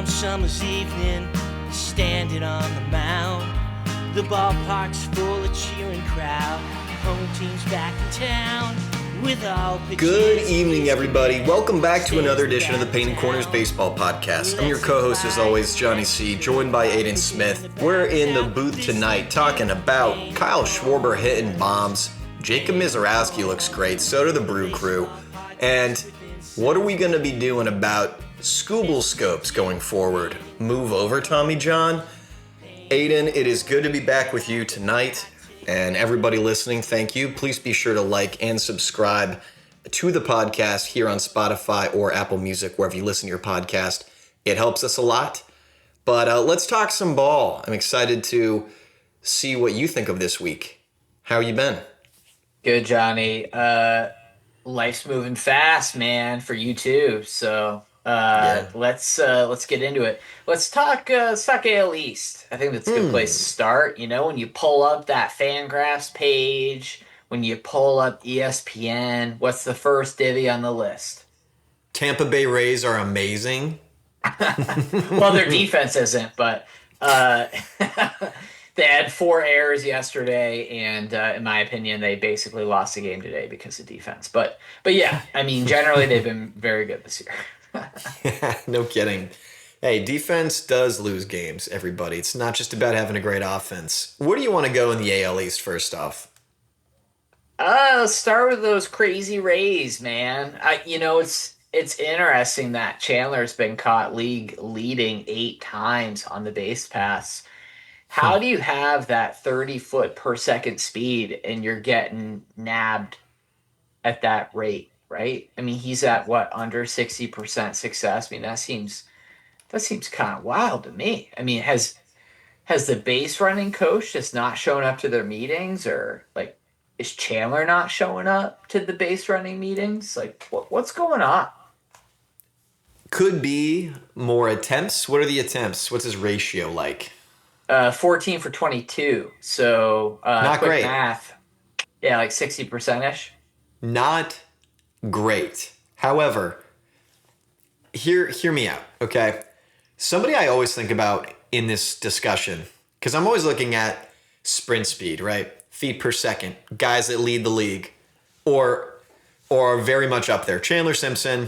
warm summer's evening, standing on the mound. The ballpark's full of cheering crowd. Home team's back in town with all pitches. Good evening, everybody. Welcome back to another edition of the Painted Corners Baseball Podcast. I'm your co-host, as always, Johnny C., joined by Aidan Smith. We're in the booth tonight talking about Kyle Schwarber hitting bombs. Jacob Mizorowski looks great. So do the Brew Crew. And what are we going to be doing about Skubal scopes going forward? Move over, Tommy John. Aidan, it is good to be back with you tonight. And everybody listening, thank you. Please be sure to like and subscribe to the podcast here on Spotify or Apple Music, wherever you listen to your podcast. It helps us a lot. But let's talk some ball. I'm excited to see what you think of this week. How you been? Good, Johnny. Life's moving fast, man, for you too. So let's get into it. Let's talk AL East. I think that's a good place to start. You know, when you pull up that Fangraphs page, when you pull up ESPN, what's the first divvy on the list? Tampa Bay Rays are amazing. Well, their defense isn't, but they had 4 errors yesterday, and in my opinion, they basically lost the game today because of defense. But yeah, I mean, generally they've been very good this year. No kidding. Hey, defense does lose games, everybody. It's not just about having a great offense. Where do you want to go in the AL East first off? Let's start with those crazy Rays, man. It's interesting that Chandler's been caught league leading 8 times on the base paths. How do you have that 30-foot per second speed and you're getting nabbed at that rate, right? I mean, he's at what, under 60% success? I mean, that seems kind of wild to me. I mean, has the base running coach just not shown up to their meetings, or like is Chandler not showing up to the base running meetings? Like what's going on? Could be more attempts. What are the attempts? What's his ratio like? 14 for 22. So not quick great. Math. Yeah, like 60%ish. Not great. However, hear me out, okay? Somebody I always think about in this discussion, because I'm always looking at sprint speed, right? Feet per second, guys that lead the league, or are very much up there. Chandler Simpson,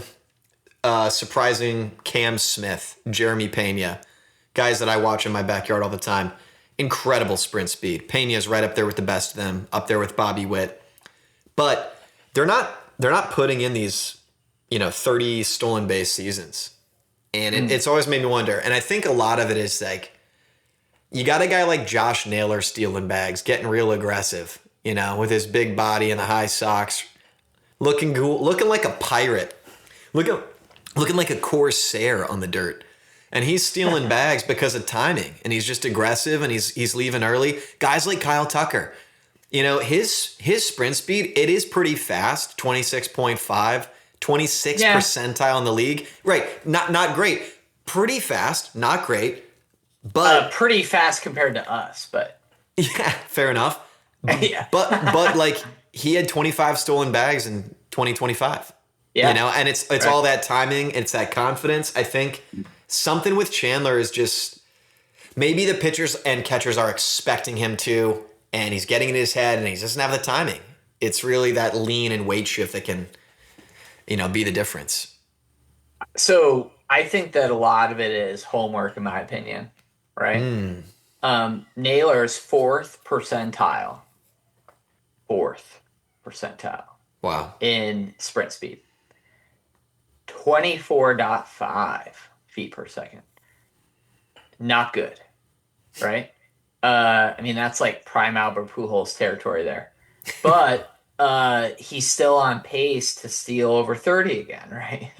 surprising Cam Smith, Jeremy Pena, guys that I watch in my backyard all the time. Incredible sprint speed. Pena's right up there with the best of them, up there with Bobby Witt. But they're not putting in these, 30 stolen base seasons. And it's always made me wonder. And I think a lot of it is like, you got a guy like Josh Naylor stealing bags, getting real aggressive, with his big body and the high socks, looking cool, looking like a pirate, looking like a corsair on the dirt. And he's stealing bags because of timing, and he's just aggressive, and he's leaving early. Guys like Kyle Tucker, his sprint speed, it is pretty fast, 26.5, 26th percentile in the league. Right, not great. Pretty fast, not great, but pretty fast compared to us, but yeah, fair enough. Yeah. but like he had 25 stolen bags in 2025. Yeah. And it's right. All that timing, it's that confidence. I think something with Chandler is just maybe the pitchers and catchers are expecting him to, and he's getting in his head, and he doesn't have the timing. It's really that lean and weight shift that can, be the difference. So I think that a lot of it is homework, in my opinion, right? Naylor's 4th percentile. Wow. In sprint speed. 24.5 feet per second. Not good, right? I mean, that's like prime Albert Pujols territory there. But he's still on pace to steal over 30 again, right?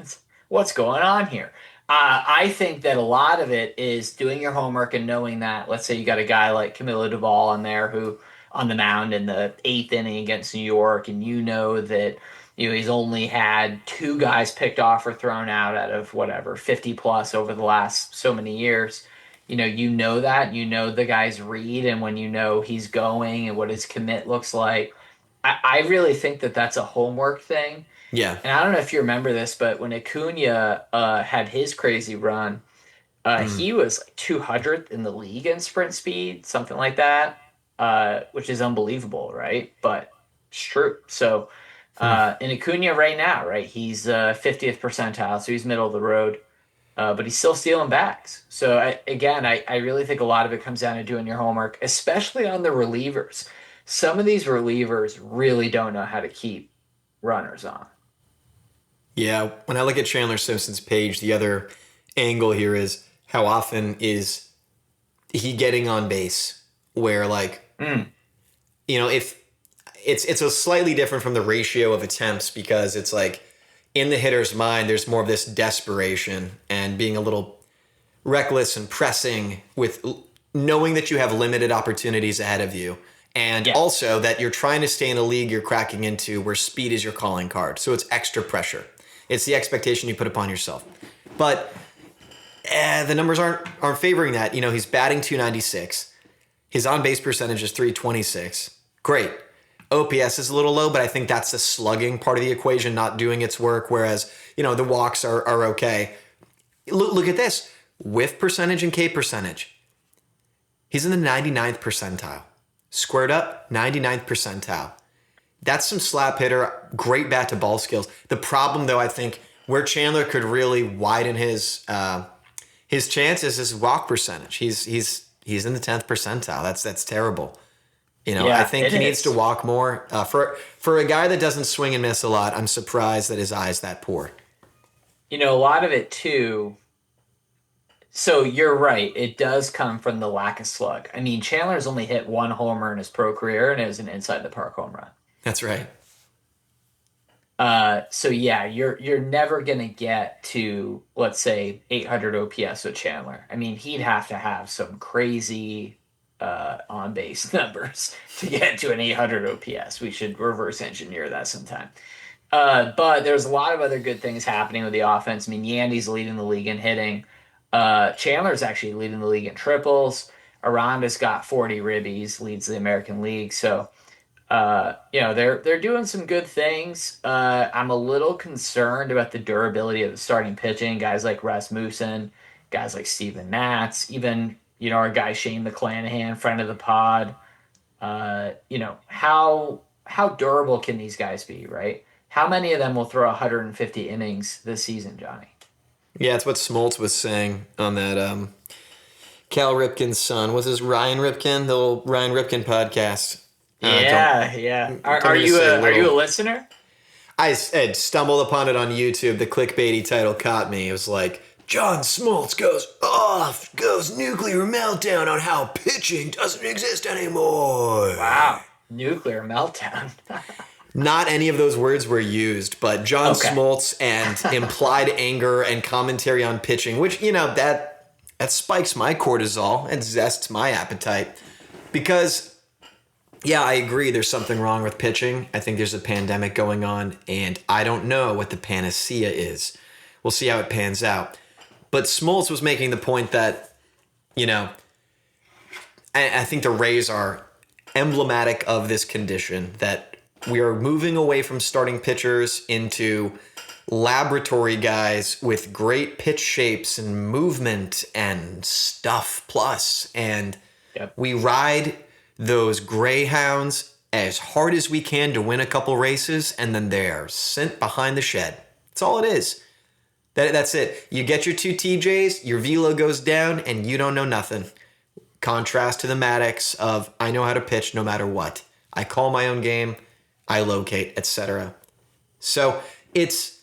What's going on here? I think that a lot of it is doing your homework and knowing that, let's say you got a guy like Camilo Doval on there who on the mound in the 8th inning against New York, and that he's only had 2 guys picked off or thrown out of 50 plus over the last so many years. That, the guy's read, and when he's going and what his commit looks like. I really think that that's a homework thing. Yeah. And I don't know if you remember this, but when Acuna had his crazy run, He was like 200th in the league in sprint speed, something like that, which is unbelievable, right? But it's true. So, in Acuna right now, right, he's 50th percentile, so he's middle of the road, but he's still stealing bags. So, I really think a lot of it comes down to doing your homework, especially on the relievers. Some of these relievers really don't know how to keep runners on. Yeah, when I look at Chandler Simpson's page, the other angle here is how often is he getting on base where if it's a slightly different from the ratio of attempts because it's like in the hitter's mind, there's more of this desperation and being a little reckless and pressing with knowing that you have limited opportunities ahead of you. And also that you're trying to stay in a league you're cracking into where speed is your calling card. So it's extra pressure. It's the expectation you put upon yourself. But the numbers aren't favoring that. He's batting 296. His on-base percentage is 326. Great. OPS is a little low, but I think that's the slugging part of the equation not doing its work, whereas, the walks are okay. Look at this. Whiff percentage and K percentage. He's in the 99th percentile. Squared up, 99th percentile. That's some slap hitter, great bat to ball skills. The problem, though, I think where Chandler could really widen his chances is walk percentage. He's in the 10th percentile. That's terrible. I think he needs to walk more. For a guy that doesn't swing and miss a lot, I'm surprised that his eye is that poor. A lot of it too. So you're right. It does come from the lack of slug. I mean, Chandler's only hit one homer in his pro career, and it was an inside the park home run. That's right. So yeah, you're never gonna get to, let's say, 800 OPS with Chandler. I mean, he'd have to have some crazy on base numbers to get to an 800 OPS. We should reverse engineer that sometime. But there's a lot of other good things happening with the offense. I mean, Yandy's leading the league in hitting. Chandler's actually leading the league in triples. Aranda's got 40 ribbies, leads the American League. So, they're doing some good things. I'm a little concerned about the durability of the starting pitching. Guys like Rasmussen, guys like Steven Matz, even, our guy Shane McClanahan, friend of the pod. How durable can these guys be, right? How many of them will throw 150 innings this season, Johnny? Yeah, it's what Smoltz was saying on that Cal Ripken's son. Was this Ryan Ripken? The little Ryan Ripken podcast. Yeah. Are you a listener? I had stumbled upon it on YouTube. The clickbaity title caught me. It was like, John Smoltz goes nuclear meltdown on how pitching doesn't exist anymore. Wow. Nuclear meltdown. Not any of those words were used, but John Smoltz and implied anger and commentary on pitching, which, that spikes my cortisol and zests my appetite. Because, I agree there's something wrong with pitching. I think there's a pandemic going on, and I don't know what the panacea is. We'll see how it pans out. But Smoltz was making the point that, I think the Rays are emblematic of this condition, that we are moving away from starting pitchers into laboratory guys with great pitch shapes and movement and stuff plus. And we ride those greyhounds as hard as we can to win a couple races, and then they're sent behind the shed. That's all it is. That's it. You get your two TJs, your velo goes down, and you don't know nothing. Contrast to the Maddox of, I know how to pitch no matter what. I call my own game. I locate, etc. So it's,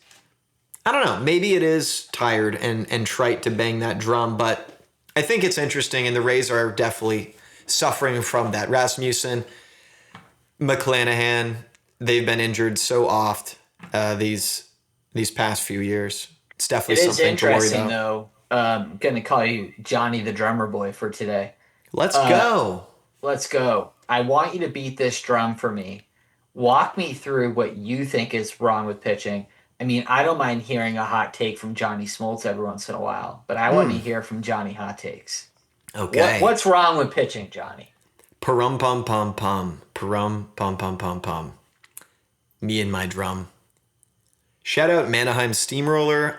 I don't know, maybe it is tired and trite to bang that drum, but I think it's interesting, and the Rays are definitely suffering from that. Rasmussen, McClanahan, they've been injured so oft these past few years. It's definitely something to worry about. It is interesting, though. I'm going to call you Johnny the Drummer Boy for today. Let's go. Let's go. I want you to beat this drum for me. Walk me through what you think is wrong with pitching. I mean, I don't mind hearing a hot take from Johnny Smoltz every once in a while, but I want to hear from Johnny hot takes. Okay. What's wrong with pitching, Johnny? Parum pum pum pum. Parum pum pum pum pum. Me and my drum. Shout out Manaheim Steamroller.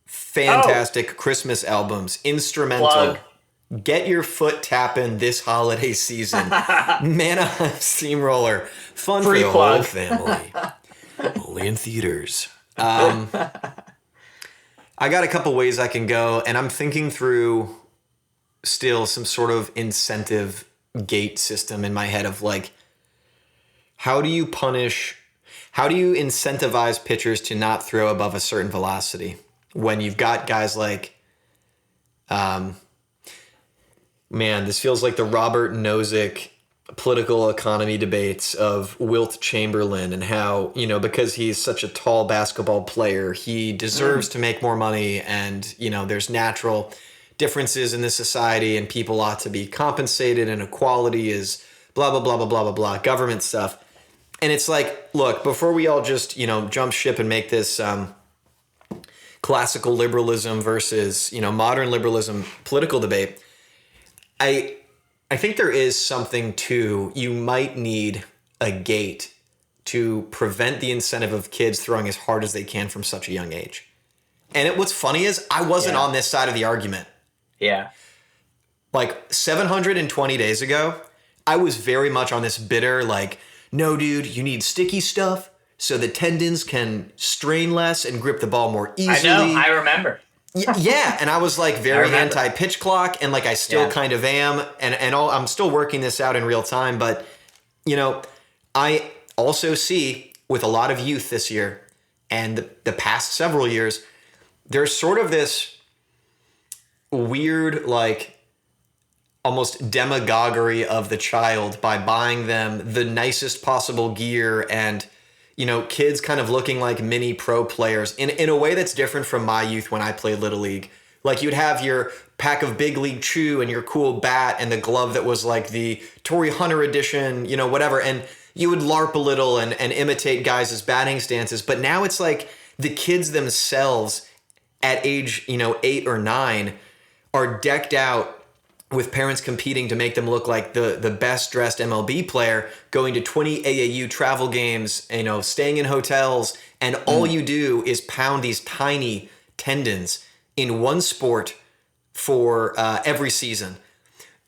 fantastic Christmas albums, instrumental. Plug. Get your foot tapping this holiday season. Manaheim Steamroller. Fun Free for the plug. whole family. Only in theaters. I got a couple ways I can go, and I'm thinking through still some sort of incentive gate system in my head of like, how do you incentivize pitchers to not throw above a certain velocity when you've got guys like, this feels like the Robert Nozick political economy debates of Wilt Chamberlain and how, because he's such a tall basketball player, he deserves to make more money, and, there's natural differences in this society and people ought to be compensated, and equality is blah, blah, blah, blah, blah, blah, blah, government stuff. And it's like, look, before we all just, jump ship and make this classical liberalism versus, modern liberalism political debate, I think there is something to, you might need a gate to prevent the incentive of kids throwing as hard as they can from such a young age. And what's funny is I wasn't on this side of the argument. Yeah. Like 720 days ago, I was very much on this bitter, like, no, dude, you need sticky stuff so the tendons can strain less and grip the ball more easily. I know, I remember. Yeah, and I was like very anti-pitch clock, and like I still kind of am, and I'm still working this out in real time. But I also see with a lot of youth this year and the past several years, there's sort of this weird like almost demagoguery of the child by buying them the nicest possible gear and kids kind of looking like mini pro players in a way that's different from my youth when I played Little League. Like you'd have your pack of Big League Chew and your cool bat and the glove that was like the Torrey Hunter edition, whatever. And you would LARP a little and imitate guys' batting stances. But now it's like the kids themselves at age, 8 or 9 are decked out with parents competing to make them look like the best dressed MLB player, going to 20 AAU travel games, staying in hotels, and all you do is pound these tiny tendons in one sport for every season.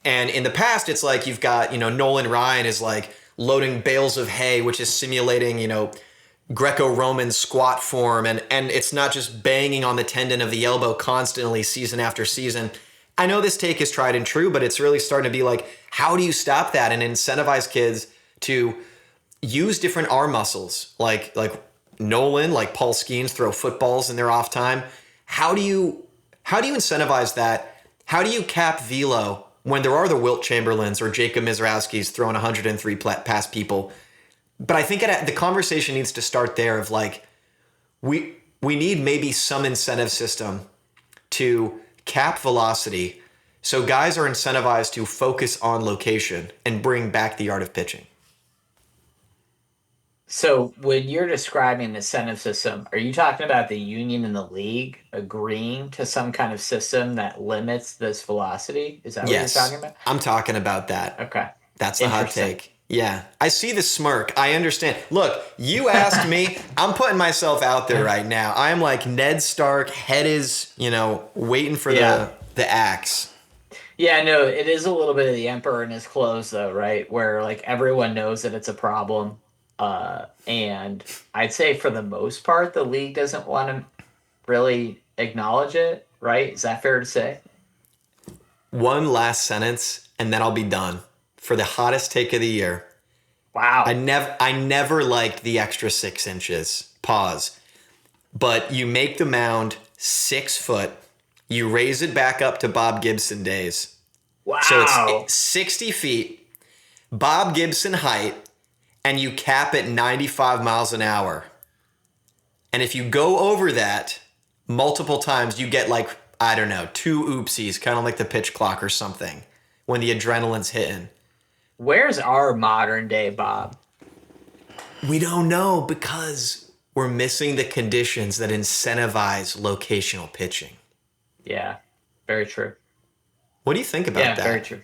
And in the past, it's like you've got, Nolan Ryan is like loading bales of hay, which is simulating, Greco-Roman squat form. And it's not just banging on the tendon of the elbow constantly season after season. I know this take is tried and true, but it's really starting to be like, how do you stop that and incentivize kids to use different arm muscles? Like Nolan, like Paul Skeens throw footballs in their off time. How do you incentivize that? How do you cap velo when there are the Wilt Chamberlains or Jacob Mizrowski's throwing 103 past people? But I think the conversation needs to start there of like, we need maybe some incentive system to cap velocity so guys are incentivized to focus on location and bring back the art of pitching. So when you're describing the incentive system, are you talking about the union and the league agreeing to some kind of system that limits this velocity? Is that what you're talking about? I'm talking about that. Okay. That's the hot take. Yeah. I see the smirk. I understand. Look, you asked me. I'm putting myself out there right now. I'm like Ned Stark. Head is, waiting for the axe. Yeah, no, it is a little bit of the emperor in his clothes, though, right? Where like everyone knows that it's a problem. And I'd say for the most part, the league doesn't want to really acknowledge it, right? Is that fair to say? One last sentence, and then I'll be done. For the hottest take of the year. Wow. I never liked the extra 6 inches. Pause. But you make the mound 6 foot. You raise it back up to Bob Gibson days. Wow. So it's 60 feet, Bob Gibson height, and you cap it 95 miles an hour. And if you go over that multiple times, you get like, I don't know, 2 oopsies, kind of like the pitch clock or something when the adrenaline's hitting. Where's our modern day Bob? We don't know because we're missing the conditions that incentivize locational pitching. Yeah, very true. What do you think about that? Yeah, very true.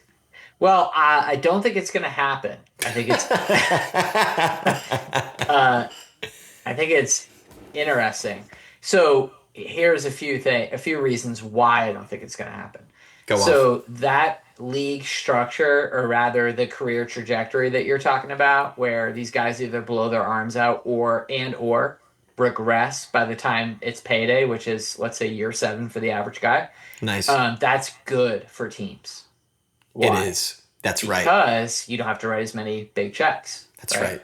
Well, I don't think it's going to happen. I think it's I think it's interesting. So here's a few reasons why I don't think it's going to happen. Go on. So that league structure, or rather the career trajectory that you're talking about, where these guys either blow their arms out or regress by the time it's payday, which is, let's say, year 7 for the average guy. Nice. That's good for teams. Why? It is. That's right. Because you don't have to write as many big checks. That's right.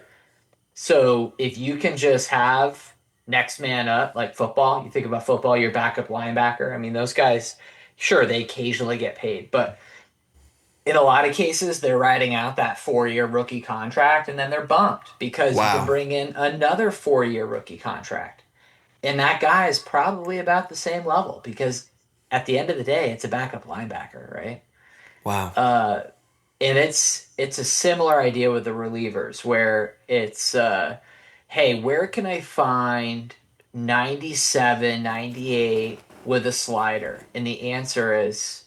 So if you can just have next man up, like football, you think about football, your backup linebacker. I mean, those guys, sure, they occasionally get paid, but in a lot of cases, they're riding out that 4-year rookie contract, and then they're bumped because you can bring in another 4-year rookie contract. And that guy is probably about the same level because at the end of the day, it's a backup linebacker, right? Wow. And it's a similar idea with the relievers where it's, hey, where can I find 97, 98 with a slider? And the answer is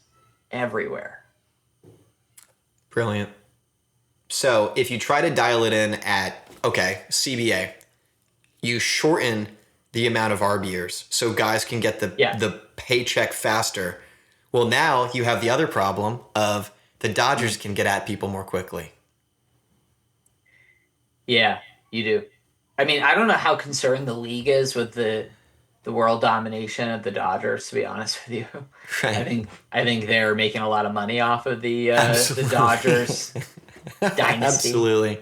everywhere. Brilliant. So if you try to dial it in at, CBA, you shorten the amount of arb years so guys can get the paycheck faster. Well, now you have the other problem of the Dodgers can get at people more quickly. Yeah, you do. I mean, I don't know how concerned the league is with the world domination of the Dodgers, to be honest with you. Right. I think they're making a lot of money off of the Dodgers dynasty. Absolutely.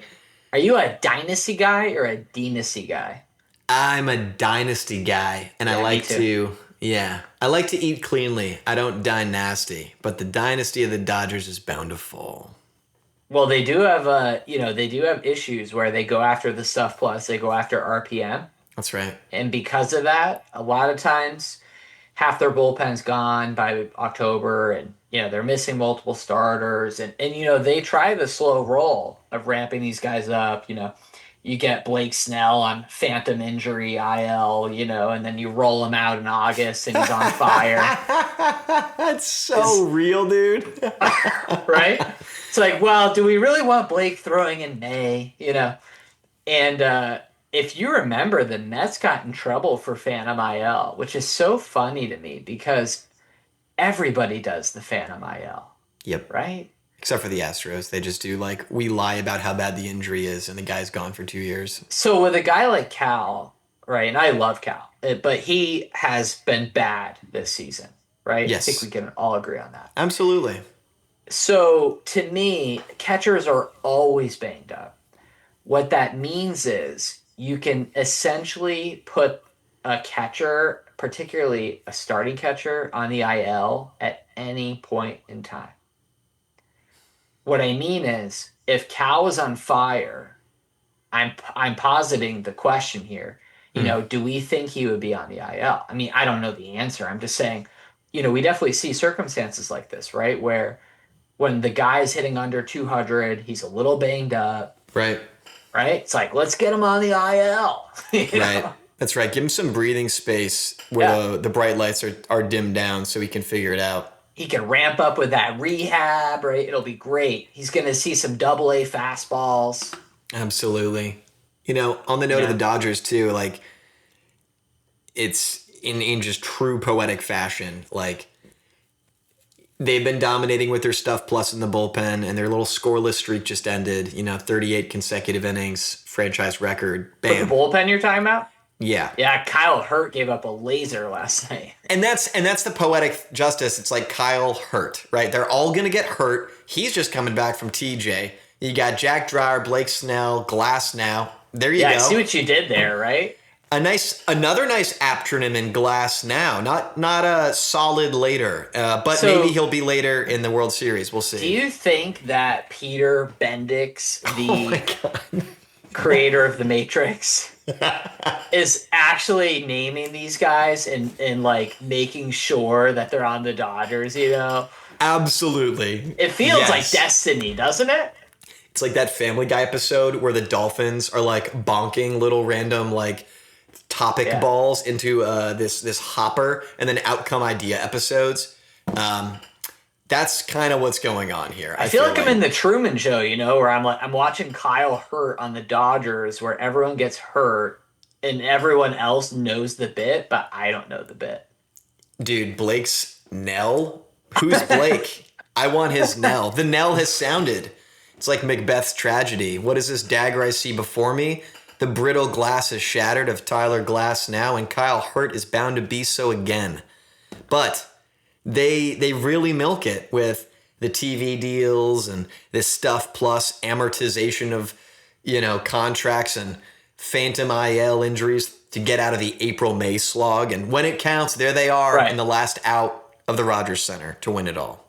Are you a dynasty guy or a dynasty guy? I'm a dynasty guy, and I like to eat cleanly. I don't dine nasty, but the dynasty of the Dodgers is bound to fall. Well, they do have issues where they go after the stuff plus, they go after RPM. That's right. And because of that, a lot of times half their bullpen's gone by October, and they're missing multiple starters, and they try the slow roll of ramping these guys up. You get Blake Snell on phantom injury IL, and then you roll him out in August and he's on fire. That's so real, dude. Right? It's like, well, do we really want Blake throwing in May? And if you remember, the Mets got in trouble for phantom IL, which is so funny to me because everybody does the phantom IL. Yep. Right? Except for the Astros. They just do we lie about how bad the injury is and the guy's gone for 2 years. So with a guy like Cal, right, and I love Cal, but he has been bad this season, right? Yes. I think we can all agree on that. Absolutely. So to me, catchers are always banged up. What that means is you can essentially put a catcher, particularly a starting catcher, on the IL at any point in time. What I mean is, if Cal is on fire, I'm positing the question here. Do we think he would be on the IL? I mean, I don't know the answer. I'm just saying, we definitely see circumstances like this, right? Where when the guy's hitting under 200, he's a little banged up. Right. Right? It's like, let's get him on the IL. Right. That's right. Give him some breathing space where the bright lights are dimmed down so he can figure it out. He can ramp up with that rehab, right? It'll be great. He's going to see some AA fastballs. Absolutely. On the note of the Dodgers too, it's in just true poetic fashion. They've been dominating with their stuff plus in the bullpen, and their little scoreless streak just ended. 38 consecutive innings, franchise record. Bam. But the bullpen you're talking about? Yeah. Yeah, Kyle Hurt gave up a laser last night. And that's the poetic justice. It's like Kyle Hurt, right? They're all going to get hurt. He's just coming back from TJ. You got Jack Dreyer, Blake Snell, Glass now. There you go. Yeah, I see what you did there, right? Another nice aptronym in Glass now. Not a solid later, but maybe he'll be later in the World Series. We'll see. Do you think that Peter Bendix, the creator of The Matrix, is actually naming these guys and making sure that they're on the Dodgers, Absolutely. It feels like destiny, doesn't it? It's like that Family Guy episode where the Dolphins are bonking little random topic balls into this hopper, and then outcome idea episodes. That's kind of what's going on here. I feel like I'm in the Truman Show, where I'm watching Kyle Hurt on the Dodgers, where everyone gets hurt, and everyone else knows the bit, but I don't know the bit. Dude, Blake's knell? Who's Blake? I want his knell. The knell has sounded. It's like Macbeth's tragedy. What is this dagger I see before me? The brittle glass is shattered of Tyler Glass now, and Kyle Hurt is bound to be so again. But they really milk it with the TV deals and this stuff plus amortization of, contracts and phantom IL injuries to get out of the April-May slog. And when it counts, there they are in the last out of the Rogers Center to win it all.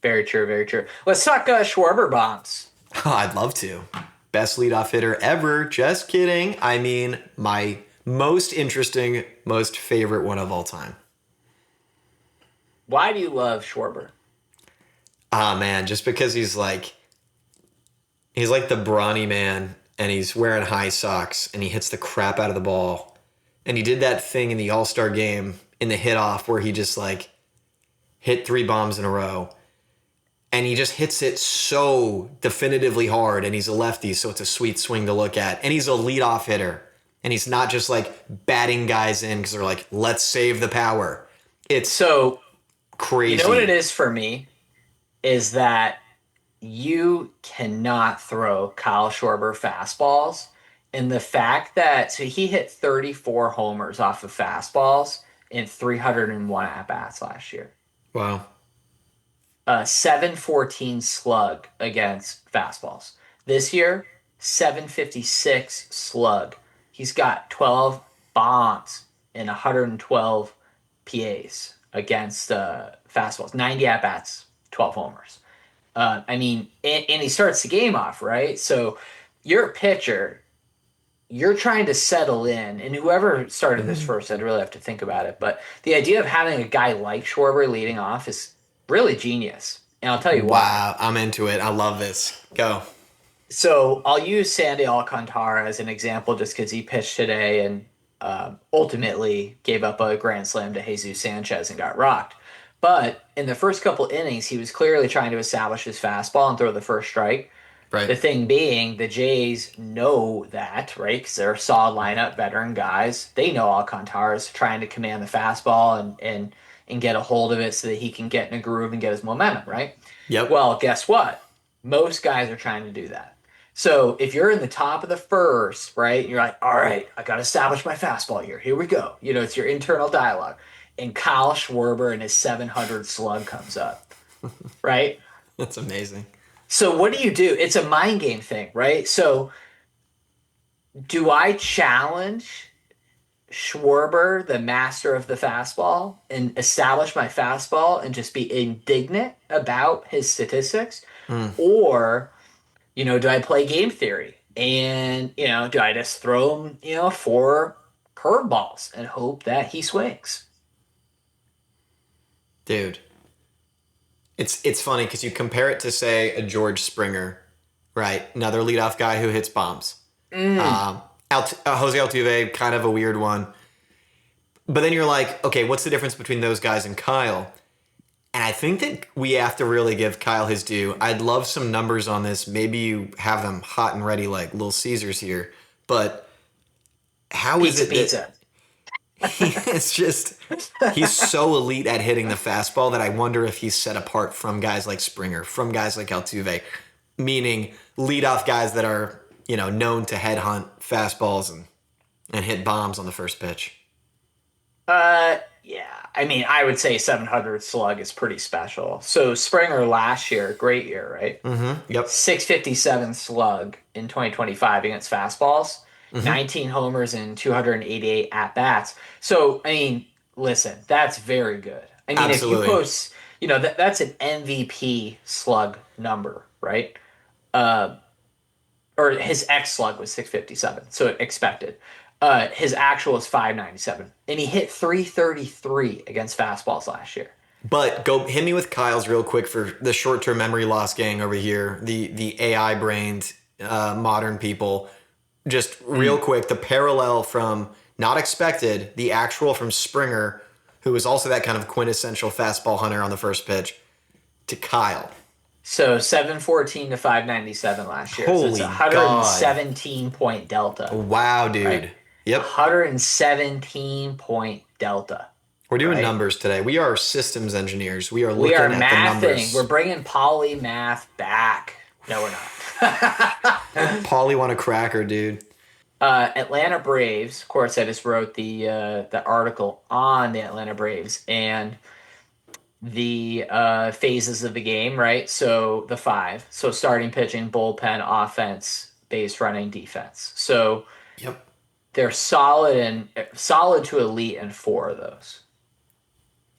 Very true, very true. Let's talk Schwarber bombs. Oh, I'd love to. Best leadoff hitter ever. Just kidding. I mean, my most interesting, most favorite one of all time. Why do you love Schwarber? Ah, man, just because he's like the brawny man, and he's wearing high socks, and he hits the crap out of the ball. And he did that thing in the All-Star game in the hit off where he just hit 3 bombs in a row. And he just hits it so definitively hard, and he's a lefty, so it's a sweet swing to look at. And he's a leadoff hitter, and he's not just batting guys in because they're like, let's save the power. It's so crazy. You know what it is for me? Is that you cannot throw Kyle Schwarber fastballs. And the fact that, so he hit 34 homers off of fastballs in 301 at-bats last year. Wow. 714 slug against fastballs. This year, 756 slug. He's got 12 bombs and 112 PAs against fastballs. 90 at-bats, 12 homers. And he starts the game off, right? So you're a pitcher. You're trying to settle in, and whoever started this first, I'd really have to think about it. But the idea of having a guy like Schwarber leading off is really genius. And I'll tell you why. Wow, I'm into it. I love this. Go. So I'll use Sandy Alcantara as an example just because he pitched today and ultimately gave up a grand slam to Jesus Sanchez and got rocked. But in the first couple innings, he was clearly trying to establish his fastball and throw the first strike. Right. The thing being, the Jays know that, right? Because they're a solid lineup, veteran guys. They know Alcantara's trying to command the fastball and get a hold of it so that he can get in a groove and get his momentum, right? Yep. Well, guess what? Most guys are trying to do that. So if you're in the top of the first, right, you're like, all right, I got to establish my fastball here. Here we go. It's your internal dialogue. And Kyle Schwarber and his 700 slug comes up, right? That's amazing. So what do? It's a mind game thing, right? So do I challenge Schwarber, the master of the fastball, and establish my fastball and just be indignant about his statistics? Or, do I play game theory? And, do I just throw him, 4 curveballs and hope that he swings? Dude. It's funny because you compare it to, say, a George Springer, right? Another leadoff guy who hits bombs. Jose Altuve, kind of a weird one. But then you're like, okay, what's the difference between those guys and Kyle? And I think that we have to really give Kyle his due. I'd love some numbers on this. Maybe you have them hot and ready like Little Caesars here. But how is it that it's just he's so elite at hitting the fastball that I wonder if he's set apart from guys like Springer, from guys like Altuve, meaning leadoff guys that are, known to headhunt fastballs and hit bombs on the first pitch. Yeah. I would say 700 slug is pretty special. So Springer last year, great year, right? Mm-hmm. Yep. 657 slug in 2025 against fastballs. 19 homers and 288 at-bats. So, listen, that's very good. Absolutely. If you post, that's an MVP slug number, right? Or his X slug was 657, so expected. His actual is 597, and he hit 333 against fastballs last year. But go hit me with Kyle's real quick for the short-term memory loss gang over here, the AI-brained modern people. Just real quick, the parallel from not expected, the actual from Springer, who was also that kind of quintessential fastball hunter on the first pitch, to Kyle. So 714 to 597 last year. So it's Holy a God. 117-point delta. Wow, dude. Right? Yep. 117-point delta. We're doing Right? numbers today. We are systems engineers. We are We looking are at the mathing. We're numbers. bringing polymath back. No, we're not. Paulie want a cracker, dude. Atlanta Braves. Of course, I just wrote the article on the Atlanta Braves and the phases of the game. Right. So the five. So starting pitching, bullpen, offense, base running, defense. So Yep. they're solid to elite in four of those.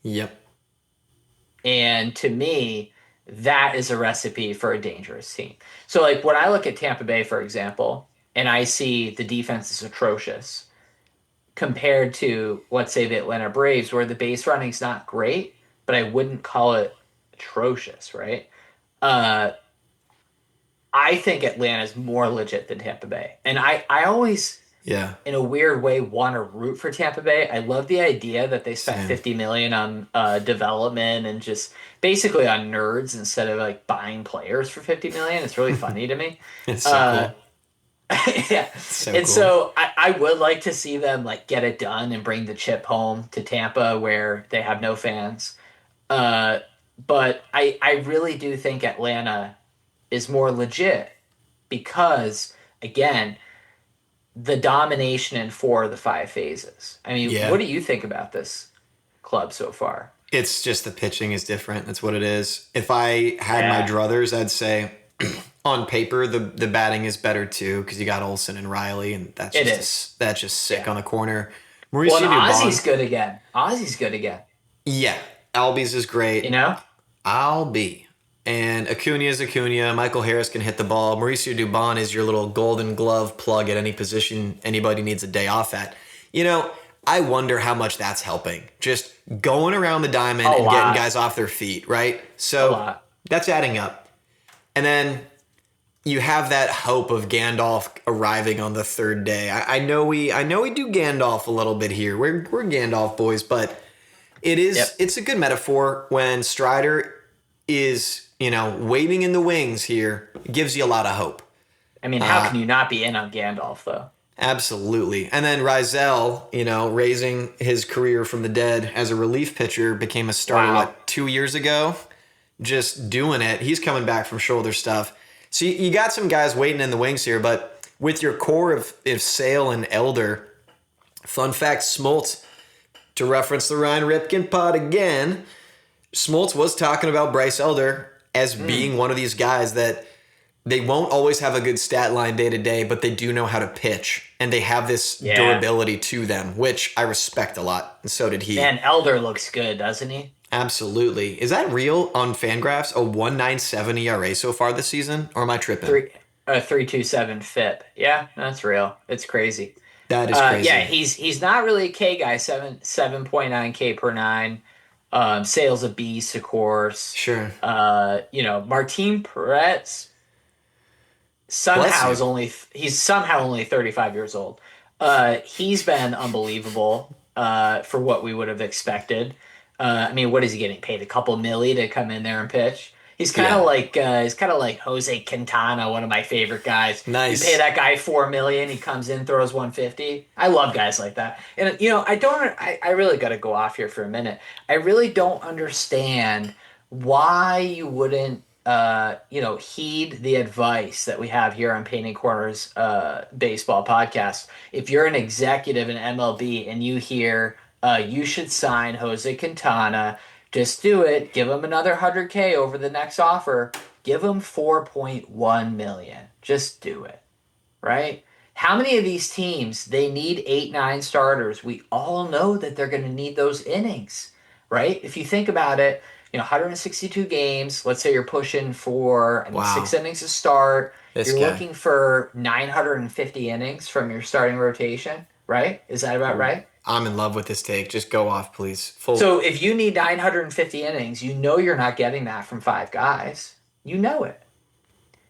Yep. And to me, that is a recipe for a dangerous team. So, like, when I look at Tampa Bay, for example, and I see the defense is atrocious compared to, let's say, the Atlanta Braves, where the base running's not great, but I wouldn't call it atrocious, right? Uh, I think Atlanta's more legit than Tampa Bay. And I always, Yeah. in a weird way, want to root for Tampa Bay. I love the idea that they spent Same. 50 million on development and just basically on nerds instead of like buying players for 50 million. It's really funny to me. It's so Uh, cool. yeah. So And cool. so I would like to see them like get it done and bring the chip home to Tampa where they have no fans. Uh, but I really do think Atlanta is more legit because again, the domination in four of the five phases. I mean, Yeah. what do you think about this club so far? It's just the pitching is different. That's what it is. If I had my Yeah. druthers, I'd say on paper the batting is better too because you got Olsen and Riley, and It is. that's just sick Yeah. on the corner. Well, Mauricio and Ozzy's Dubon, good again. Ozzy's good again. yeah, Albies is great. You know? Albie and Acuna is Acuna. Michael Harris can hit the ball. Mauricio Dubon is your little Golden Glove plug at any position anybody needs a day off at. You know, I wonder how much that's helping. Just going around the diamond A and lot. getting guys off their feet, right? A So lot. that's adding up. And then you have that hope of Gandalf arriving on the third day. I know we do Gandalf a little bit here. We're Gandalf boys, but Yep. it's a good metaphor when Strider is, waiting in the wings here. It gives you a lot of hope. I mean, how can you not be in on Gandalf though? Absolutely. And then Rizal, raising his career from the dead as a relief pitcher, became a starter, Wow. 2 years ago? Just doing it. He's coming back from shoulder stuff. So you got some guys waiting in the wings here, but with your core of Sale and Elder, fun fact, Smoltz, to reference the Ryan Ripken pod again, Smoltz was talking about Bryce Elder as being one of these guys that they won't always have a good stat line day to day, but they do know how to pitch, and they have this Yeah. durability to them, which I respect a lot, and so did he. Man, Elder looks good, doesn't he? Absolutely. Is that real on Fangraphs? A 1.97 ERA so far this season, or am I tripping? 3.27 FIP. Yeah, that's real. It's crazy. That is crazy. Yeah, he's not really a K guy. 7.9 K per nine. Sales a beast, of course. Sure. Martin Perez Bless you. he's somehow only 35 years old. He's been unbelievable for what we would have expected. I mean, what is he getting paid? A couple milli to come in there and pitch? He's kind of like Jose Quintana, one of my favorite guys. Nice. You pay that guy $4 million, he comes in, throws 150. I love guys like that. And I really got to go off here for a minute. I really don't understand why you wouldn't heed the advice that we have here on Painting Corners baseball podcast. If you're an executive in MLB and you hear you should sign Jose Quintana, just do it. Give him another 100K over the next offer. Give him 4.1 million. Just do it. Right? How many of these teams, they need 8-9 starters? We all know that they're going to need those innings, right? If you think about it, 162 games. Let's say you're pushing for Wow. 6 innings to start. This You're guy. looking for 950 innings from your starting rotation, right? Is that about right? I'm in love with this take. Just go off, please. Full. So if you need 950 innings, you're not getting that from 5 guys. You know it.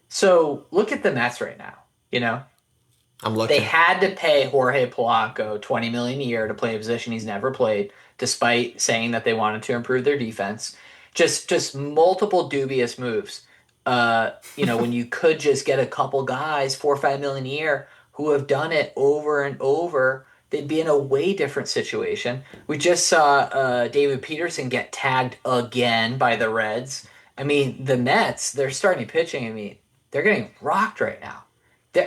So look at the Mets right now. I'm looking. They had to pay Jorge Polanco $20 million a year to play a position he's never played, despite saying that they wanted to improve their defense. Just multiple dubious moves. When you could just get a couple guys, 4 or 5 million a year, who have done it over and over, they'd be in a way different situation. We just saw David Peterson get tagged again by the Reds. I mean, the Mets, they're starting pitching. I mean, they're getting rocked right now.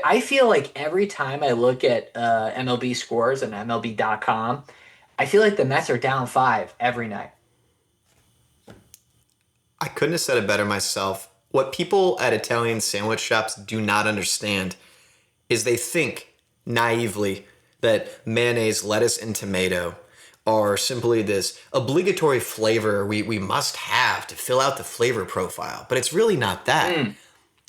I feel like every time I look at MLB scores and MLB.com, I feel like the Mets are down 5 every night. I couldn't have said it better myself. What people at Italian sandwich shops do not understand is they think naively that mayonnaise, lettuce, and tomato are simply this obligatory flavor we must have to fill out the flavor profile. But it's really not that.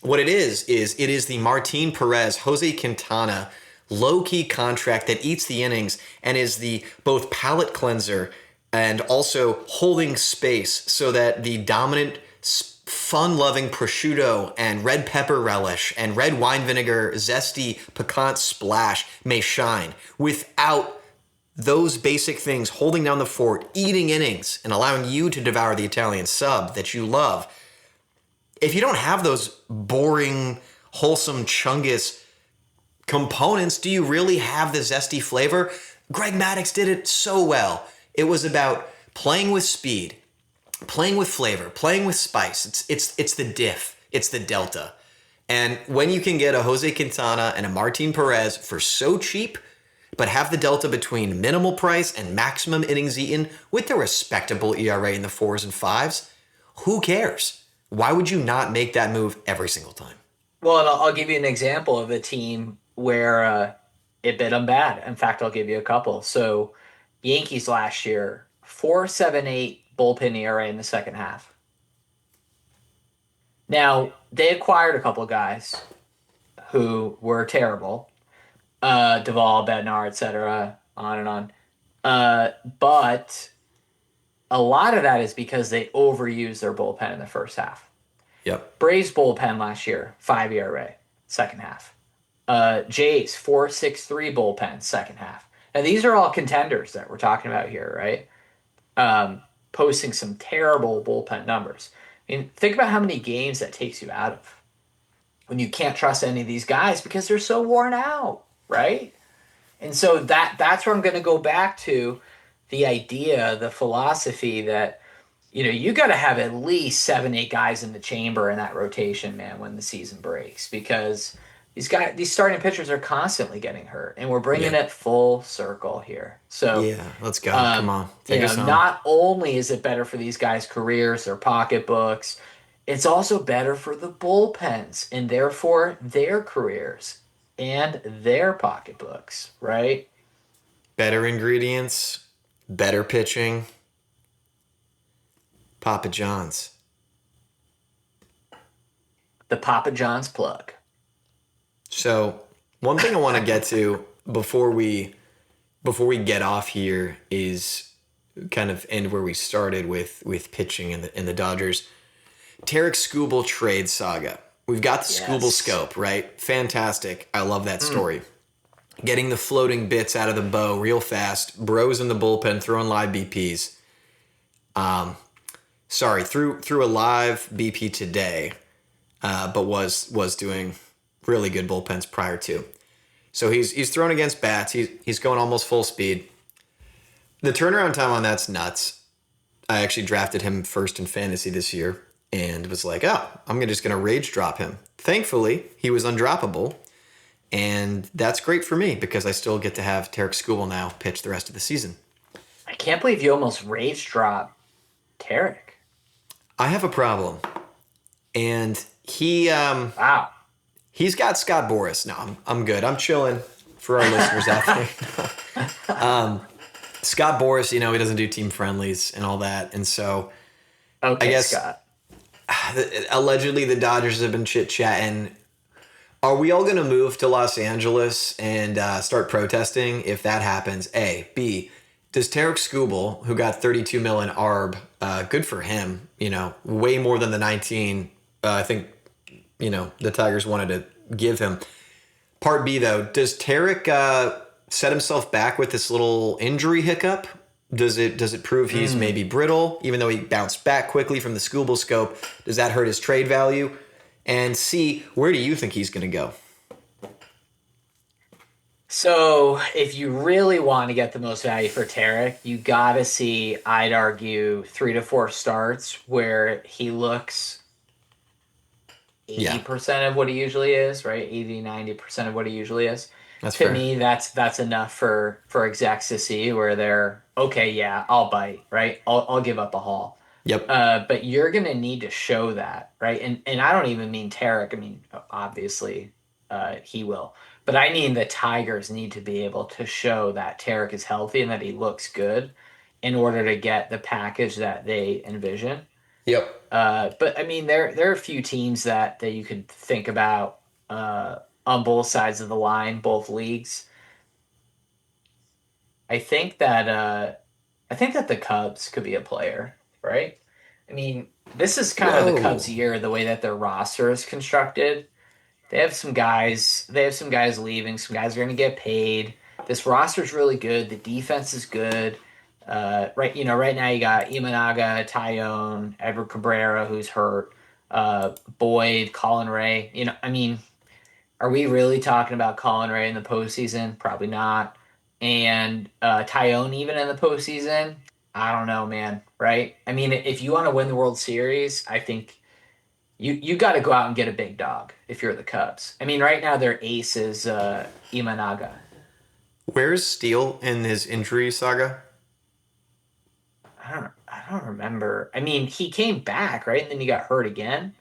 What it is it is the Martin Perez, Jose Quintana low-key contract that eats the innings and is the both palate cleanser and also holding space so that the dominant fun-loving prosciutto and red pepper relish and red wine vinegar zesty piquant splash may shine. Without those basic things holding down the fort, eating innings, and allowing you to devour the Italian sub that you love, if you don't have those boring, wholesome Chungus components, do you really have the zesty flavor? Greg Maddux did it so well. It was about playing with speed, playing with flavor, playing with spice. It's the diff. It's the delta. And when you can get a Jose Quintana and a Martin Perez for so cheap, but have the delta between minimal price and maximum innings eaten with a respectable ERA in the 4s and 5s, who cares? Why would you not make that move every single time? Well, and I'll give you an example of a team where it bit them bad. In fact, I'll give you a couple. So Yankees last year, 4.78 bullpen ERA in the second half. Now, they acquired a couple of guys who were terrible. Duvall, Bednar, etc., on and on. But a lot of that is because they overused their bullpen in the first half. Yep. Braves bullpen last year, 5 ERA, second half. Jays, 4.63 bullpen, second half. Now, these are all contenders that we're talking about here, right? Posting some terrible bullpen numbers. I mean, think about how many games that takes you out of when you can't trust any of these guys because they're so worn out, right? And so that's where I'm going to go back to the idea, the philosophy that, you got to have at least 7-8 guys in the chamber in that rotation, man, when the season breaks, because these starting pitchers are constantly getting hurt, and we're bringing it full circle here. So yeah, let's go. Come on, take us home. Not only is it better for these guys' careers, their pocketbooks, it's also better for the bullpens and therefore their careers and their pocketbooks, right? Better ingredients, better pitching. Papa John's. The Papa John's plug. So one thing I want to get to before we get off here is kind of end where we started with pitching in the Dodgers. Tarik Skubal trade saga. We've got the Skubal scope, right? Fantastic. I love that story. Getting the floating bits out of the bow real fast. Bros in the bullpen throwing live BPs. Threw a live BP today, but was doing really good bullpens prior to. So he's thrown against bats. He's going almost full speed. The turnaround time on that's nuts. I actually drafted him first in fantasy this year and was like, I'm just going to rage drop him. Thankfully, he was undroppable, and that's great for me because I still get to have Tarik Skubal now pitch the rest of the season. I can't believe you almost rage dropped Tarik. I have a problem, and he Wow. He's got Scott Boras. No, I'm good. I'm chilling for our listeners out there. Scott Boras, he doesn't do team friendlies and all that. And so Okay, I guess Scott. Allegedly the Dodgers have been chit-chatting. Are we all going to move to Los Angeles and start protesting if that happens? A. B. Does Tarik Skubal, who got $32 million ARB, good for him, way more than the 19, I think, the Tigers wanted to give him. Part B, though, does Tarik set himself back with this little injury hiccup? Does it prove he's maybe brittle, even though he bounced back quickly from the Skubal scope? Does that hurt his trade value? And C, where do you think he's going to go? So if you really want to get the most value for Tarik, you got to see, I'd argue, 3 to 4 starts where he looks 80% of what he usually is, right? 80-90% of what he usually is. That's To fair. me, that's enough for execs to see where they're, okay, yeah, I'll bite, right? I'll give up a haul. Yep. But you're going to need to show that, right? And I don't even mean Tarik. I mean, obviously, he will. But I mean the Tigers need to be able to show that Tarik is healthy and that he looks good in order to get the package that they envision. Yep. But I mean, there are a few teams that you could think about on both sides of the line, both leagues. I think that the Cubs could be a player, right? I mean, this is kind of the Whoa. Cubs' year, the way that their roster is constructed. They have some guys. They have some guys leaving. Some guys are going to get paid. This roster is really good. The defense is good. Right now you got Imanaga, Tyone, Edward Cabrera, who's hurt. Boyd, Colin Ray. I mean, are we really talking about Colin Ray in the postseason? Probably not. And Tyone even in the postseason? I don't know, man. Right? I mean, if you want to win the World Series, I think you got to go out and get a big dog if you're the Cubs. I mean, right now their ace is Imanaga. Where's Steele in his injury saga? I don't remember. I mean, he came back, right? And then he got hurt again.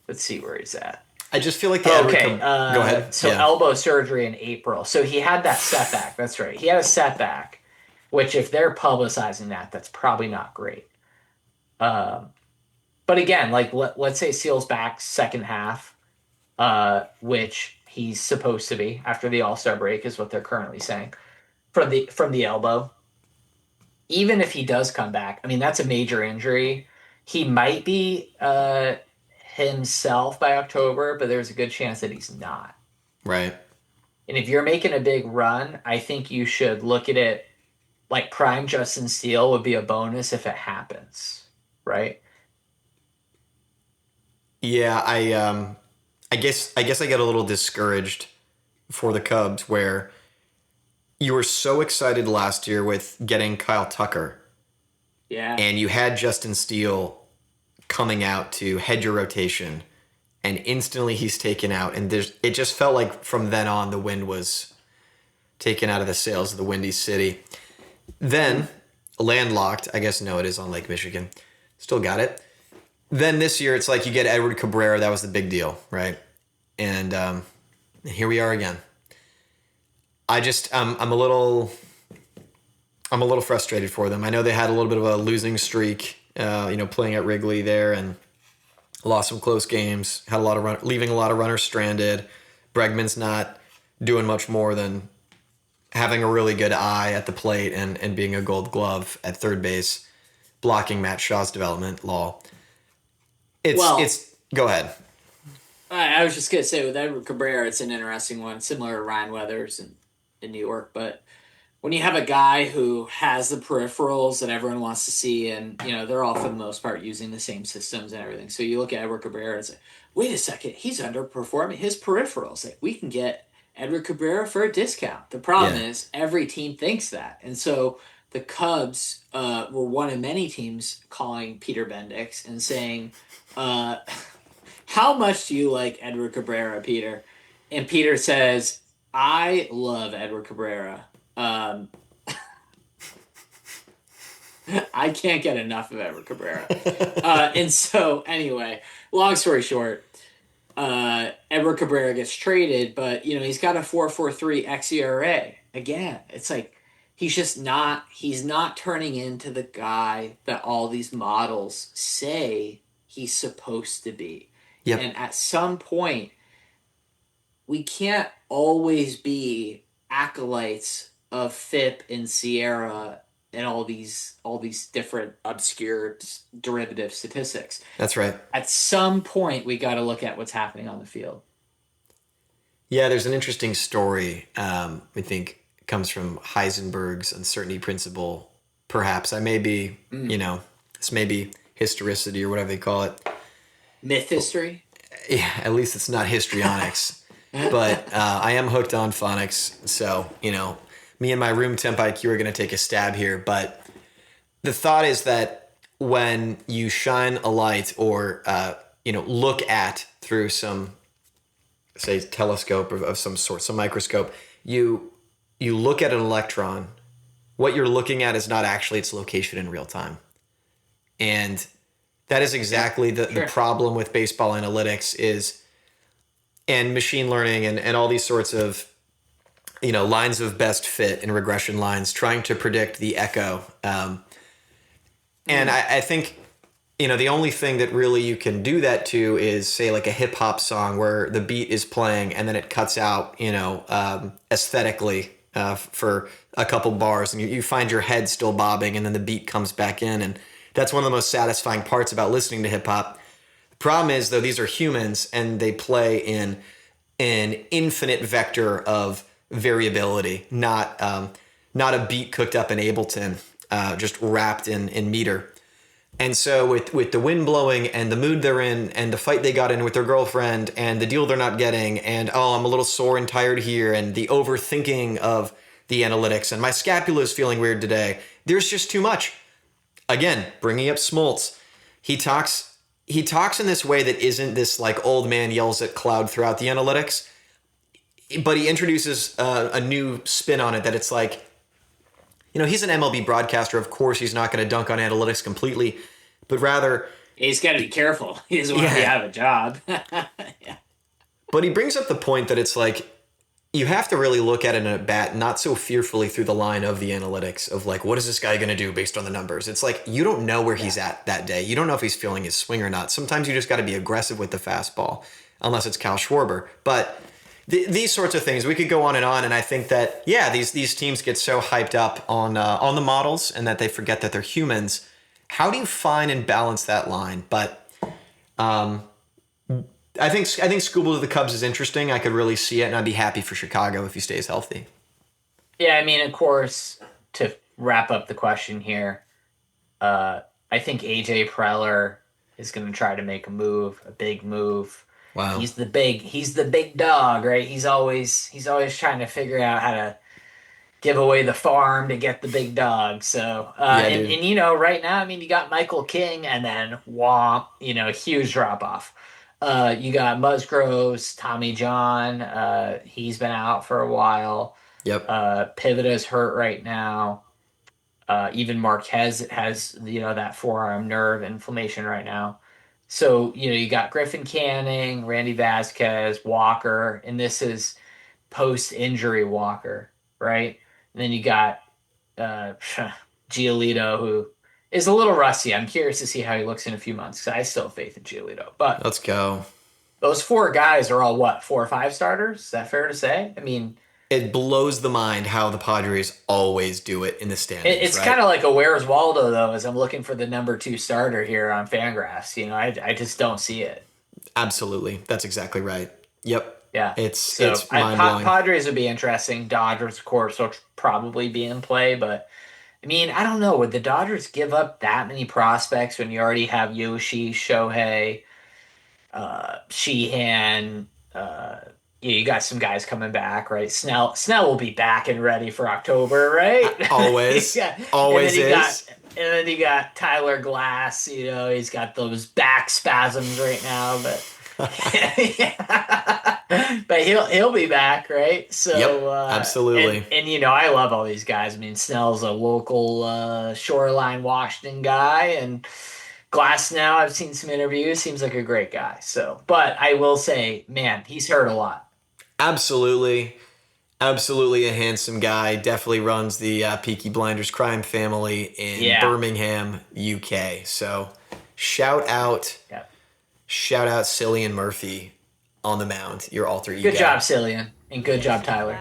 Let's see where he's at. I just feel like the Okay. Go ahead. So Yeah. elbow surgery in April. So he had that setback. That's right. He had a setback, which if they're publicizing that, that's probably not great. But again, like let's say Seal's back second half, which he's supposed to be after the All-Star break is what they're currently saying from the elbow. Even if he does come back, I mean, that's a major injury. He might be himself by October, but there's a good chance that he's not. Right. And if you're making a big run, I think you should look at it like prime Justin Steele would be a bonus if it happens, right? Yeah, I guess I get a little discouraged for the Cubs where you were so excited last year with getting Kyle Tucker. Yeah. And you had Justin Steele coming out to head your rotation, and instantly he's taken out. And it just felt like from then on the wind was taken out of the sails of the Windy City. Then, landlocked, I guess no, it is on Lake Michigan. Still got it. Then this year it's like you get Edward Cabrera. That was the big deal, right? And here we are again. I'm a little frustrated for them. I know they had a little bit of a losing streak, playing at Wrigley there and lost some close games. Had leaving a lot of runners stranded. Bregman's not doing much more than having a really good eye at the plate and being a Gold Glove at third base, blocking Matt Shaw's development. Go ahead. I was just going to say, with Edward Cabrera, it's an interesting one, similar to Ryan Weathers in New York. But when you have a guy who has the peripherals that everyone wants to see, and, they're all, for the most part, using the same systems and everything. So you look at Edward Cabrera and say, wait a second, he's underperforming his peripherals. Like, we can get Edward Cabrera for a discount. The problem is every team thinks that. And so the Cubs were one of many teams calling Peter Bendix and saying, how much do you like Edward Cabrera, Peter? And Peter says, I love Edward Cabrera. I can't get enough of Edward Cabrera. And so, anyway, long story short, Edward Cabrera gets traded, but, he's got a 4.43 xERA. Again, it's like he's not turning into the guy that all these models say he's supposed to be. Yep. And at some point, we can't always be acolytes of FIP and Sierra and all these different obscure derivative statistics. That's right. At some point, we got to look at what's happening on the field. Yeah, there's an interesting story, I think, comes from Heisenberg's uncertainty principle. Perhaps I may be, this may be historicity or whatever they call it. Myth history? Yeah, at least it's not histrionics. But I am hooked on phonics. So, me and my room temp IQ are going to take a stab here. But the thought is that when you shine a light or, look at through some, say, telescope of some sort, some microscope, you look at an electron. What you're looking at is not actually its location in real time. And that is exactly the problem with baseball analytics and machine learning and all these sorts of, lines of best fit and regression lines trying to predict the echo. And I think, the only thing that really you can do that to is say like a hip hop song where the beat is playing and then it cuts out, aesthetically for a couple bars and you find your head still bobbing and then the beat comes back in. And that's one of the most satisfying parts about listening to hip hop. The problem is, though, these are humans and they play in an infinite vector of variability, not a beat cooked up in Ableton, just wrapped in meter. And so with the wind blowing and the mood they're in and the fight they got in with their girlfriend and the deal they're not getting and, I'm a little sore and tired here and the overthinking of the analytics and my scapula is feeling weird today, there's just too much. Again, bringing up Smoltz, he talks in this way that isn't this like old man yells at cloud throughout the analytics, but he introduces a new spin on it that it's like, he's an MLB broadcaster. Of course, he's not going to dunk on analytics completely, but rather he's got to be careful. He doesn't want to be out of a job. Yeah. But he brings up the point that it's like, you have to really look at it in a bat, not so fearfully through the line of the analytics of like, what is this guy going to do based on the numbers? It's like, you don't know where he's at that day. You don't know if he's feeling his swing or not. Sometimes you just got to be aggressive with the fastball, unless it's Kyle Schwarber. But these sorts of things, we could go on. And I think that, these teams get so hyped up on the models and that they forget that they're humans. How do you find and balance that line? But, I think Skubal to the Cubs is interesting. I could really see it, and I'd be happy for Chicago if he stays healthy. Yeah, I mean, of course, to wrap up the question here, I think AJ Preller is going to try to make a big move. Wow, he's the big dog, right? He's always trying to figure out how to give away the farm to get the big dog. So, right now, I mean, you got Michael King, and then huge drop off. You got Musgroves, Tommy John. He's been out for a while. Yep. Pivota's hurt right now. Even Marquez has that forearm nerve inflammation right now. So you got Griffin Canning, Randy Vasquez, Walker, and this is post-injury Walker, right? And then you got Giolito, who is a little rusty. I'm curious to see how he looks in a few months because I still have faith in Giolito. But let's go. Those four guys are all 4 or 5 starters? Is that fair to say? I mean, it blows the mind how the Padres always do it in the standings. It's kind of like a Where's Waldo, though, as I'm looking for the number 2 starter here on Fangraphs. I just don't see it. Absolutely. That's exactly right. Yep. Yeah. It's mind-blowing. Padres would be interesting. Dodgers, of course, will probably be in play, but I mean, I don't know. Would the Dodgers give up that many prospects when you already have Yoshi, Shohei, Sheehan? You got some guys coming back, right? Snell will be back and ready for October, right? Always. Always is. And then you got Tyler Glass. He's got those back spasms right now, but but he'll be back, right? So yep, absolutely. And I love all these guys. I mean, Snell's a local Shoreline, Washington guy, and Glass now, I've seen some interviews, seems like a great guy. So, but I will say, man, he's hurt a lot. Absolutely a handsome guy. Definitely runs the Peaky Blinders crime family in Birmingham, UK. So, shout out Cillian Murphy on the mound, your alter ego. Good job, Cillian, and good job, Tyler.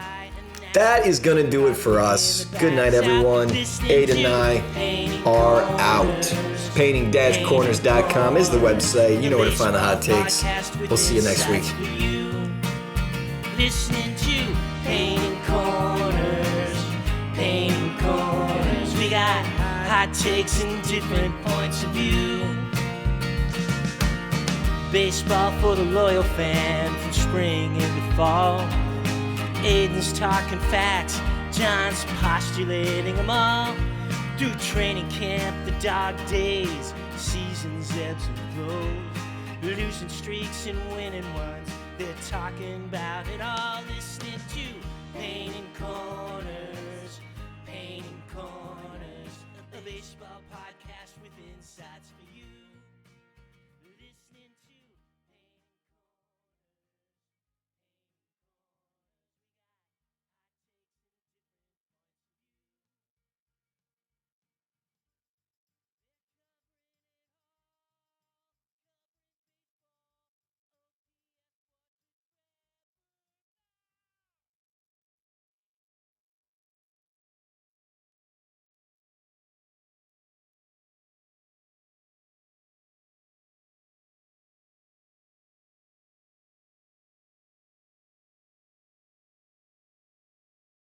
That is going to do it for us. Good night, everyone. Aidan and I are out. Painting-corners.com is the website. You know where to find the hot takes. We'll see you next week. Listening to Painting Corners, Painting Corners. We got hot takes and different points of view. Baseball for the loyal fan from spring into fall. Aidan's talking facts, John's postulating them all. Through training camp, the dog days, seasons, ebbs and flows. Losing streaks and winning ones, they're talking about it all. Listening to Painting Corner.